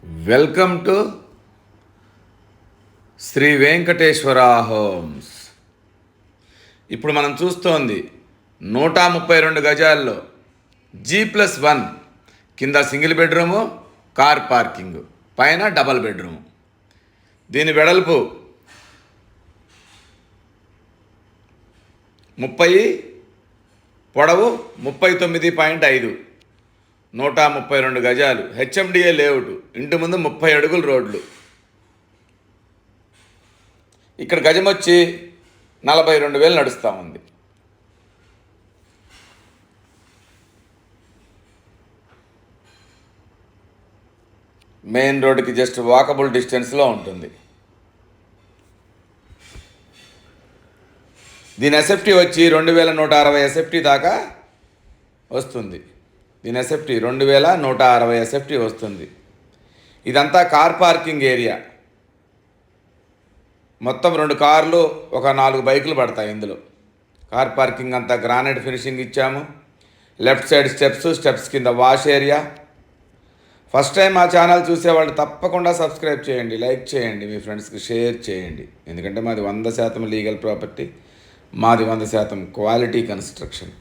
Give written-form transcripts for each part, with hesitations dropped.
Welcome to Sri Venkateswara homes. ఇప్పుడు మనం చూస్తోంది 132 గజాల్లో G+1 కింద సింగిల్ బెడ్రూము, కార్ పార్కింగ్, పైన డబల్ బెడ్రూము. దీని వెడల్పు 30, పొడవు 39.5, 132 గజాలు. HMDA layout. ఇంటి ముందు 30 అడుగులు రోడ్లు. ఇక్కడ గజం వచ్చి 42,000 నడుస్తూ ఉంది. మెయిన్ రోడ్డుకి జస్ట్ వాకబుల్ డిస్టెన్స్లో ఉంటుంది. దీని ఎస్ఎఫ్టీ వచ్చి 2,160 ఎస్ఎఫ్టీ దాకా వస్తుంది. దీని ఎస్ఎఫ్టీ 2,160 ఎస్ఎఫ్టీ వస్తుంది. ఇదంతా కార్ పార్కింగ్ ఏరియా. మొత్తం 2 కార్లు, ఒక 4 బైకులు పడతాయి ఇందులో. కార్ పార్కింగ్ అంతా గ్రానైట్ ఫినిషింగ్ ఇచ్చాము. లెఫ్ట్ సైడ్ స్టెప్స్ కింద వాష్ ఏరియా. ఫస్ట్ టైం మా ఛానల్ చూసేవాళ్ళు తప్పకుండా సబ్స్క్రైబ్ చేయండి, లైక్ చేయండి, మీ ఫ్రెండ్స్కి షేర్ చేయండి. ఎందుకంటే మాది 100% లీగల్ ప్రాపర్టీ, మాది 100%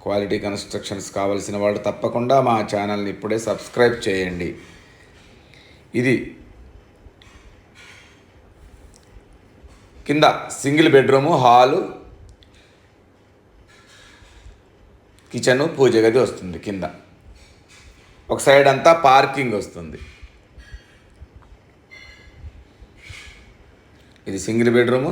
క్వాలిటీ కన్స్ట్రక్షన్స్ కావాల్సిన వాళ్ళు తప్పకుండా మా ఛానల్ని ఇప్పుడే సబ్స్క్రైబ్ చేయండి. ఇది కింద సింగిల్ బెడ్రూము, హాలు, కిచెను, పూజ గది వస్తుంది. కింద ఒక సైడ్ అంతా పార్కింగ్ వస్తుంది. ఇది సింగిల్ బెడ్రూము,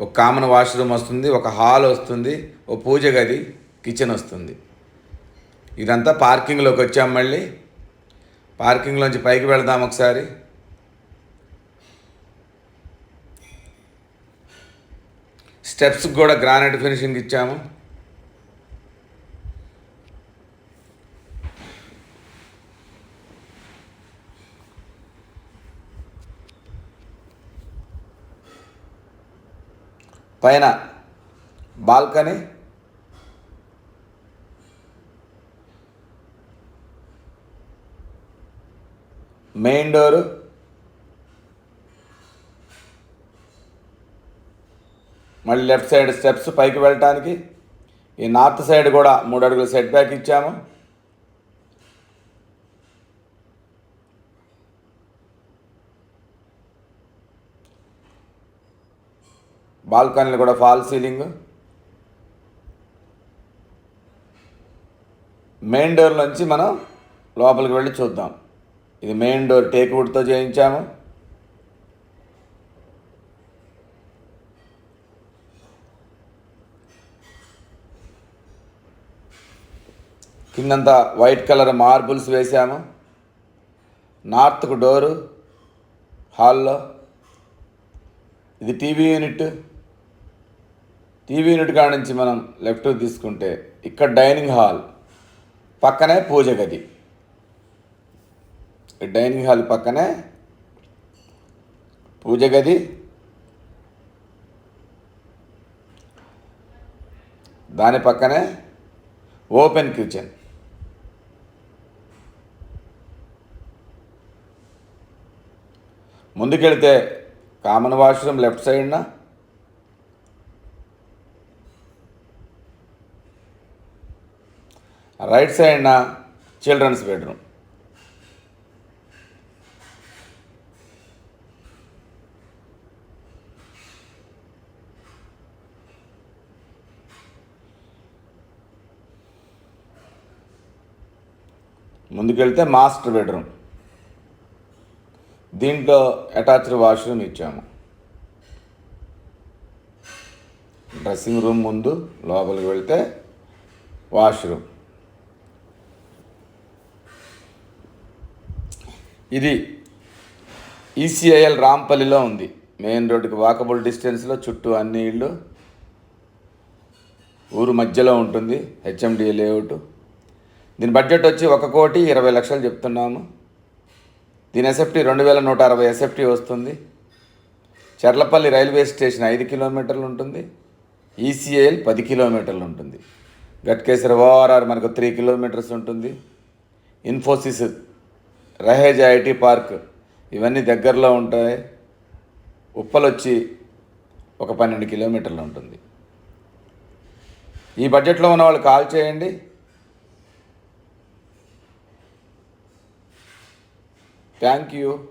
ఒక కామన్ వాష్రూమ్ వస్తుంది, ఒక హాల్ వస్తుంది, ఒక పూజ గది, కిచెన్ వస్తుంది. ఇదంతా పార్కింగ్లోకి వచ్చాం. మళ్ళీ పార్కింగ్లోంచి పైకి వెళదాం ఒకసారి. స్టెప్స్కి కూడా గ్రానైట్ ఫినిషింగ్ ఇచ్చాము. పైన బాల్కనీ, మెయిన్ డోరు, మళ్ళీ లెఫ్ట్ సైడ్ స్టెప్స్ పైకి వెళ్ళటానికి. ఈ నార్త్ సైడ్ కూడా 3 అడుగులు సెట్ బ్యాక్ ఇచ్చాము. బాల్కనీలు కూడా ఫాల్ సీలింగ్. మెయిన్ డోర్ నుంచి మనం లోపలికి వెళ్ళి చూద్దాం. ఇది మెయిన్ డోర్ టేక్ వుడ్తో చేయించాము. కిందంతా వైట్ కలర్ మార్బుల్స్ వేసాము. నార్త్కు డోరు, హాల్లో. ఇది టీవీ యూనిట్ కాడ నుంచి మనం లెఫ్ట్ తీసుకుంటే ఇక్కడ డైనింగ్ హాల్, పక్కనే పూజ గది. డైనింగ్ హాల్ పక్కనే పూజ గది, దాని పక్కనే ఓపెన్ కిచెన్. ముందుకెళ్తే కామన్ వాష్రూమ్ లెఫ్ట్ సైడ్న, రైట్ సైడ్న చిల్డ్రన్స్ బెడ్రూమ్. ముందుకెళ్తే మాస్టర్ బెడ్రూమ్. దీంట్లో అటాచ్డ్ వాష్రూమ్ ఇచ్చాము. డ్రెస్సింగ్ రూమ్ ముందు లోపలికి వెళ్తే వాష్రూమ్. ఇది ఈసీఐఎల్ రాంపల్లిలో ఉంది. మెయిన్ రోడ్డుకి వాకబుల్ డిస్టెన్స్లో, చుట్టూ అన్ని ఇళ్ళు, ఊరు మధ్యలో ఉంటుంది. HMDA layout. దీని బడ్జెట్ వచ్చి 1,20,00,000 చెప్తున్నాము. దీని ఎస్ఎఫ్టీ 2,160 ఎస్ఎఫ్టీ వస్తుంది. చర్లపల్లి రైల్వే స్టేషన్ 5 కిలోమీటర్లు ఉంటుంది. ఈసీఐఎల్ 10 కిలోమీటర్లు ఉంటుంది. గట్కేసర్ ఓఆర్ఆర్ మనకు 3 కిలోమీటర్స్ ఉంటుంది. ఇన్ఫోసిస్ రహేజ్ ఐటీ పార్క్ ఇవన్నీ దగ్గరలో ఉంటాయి. ఉప్పల్ వచ్చి ఒక 12 కిలోమీటర్లు ఉంటుంది. ఈ బడ్జెట్లో ఉన్న వాళ్ళు కాల్ చేయండి. Thank you.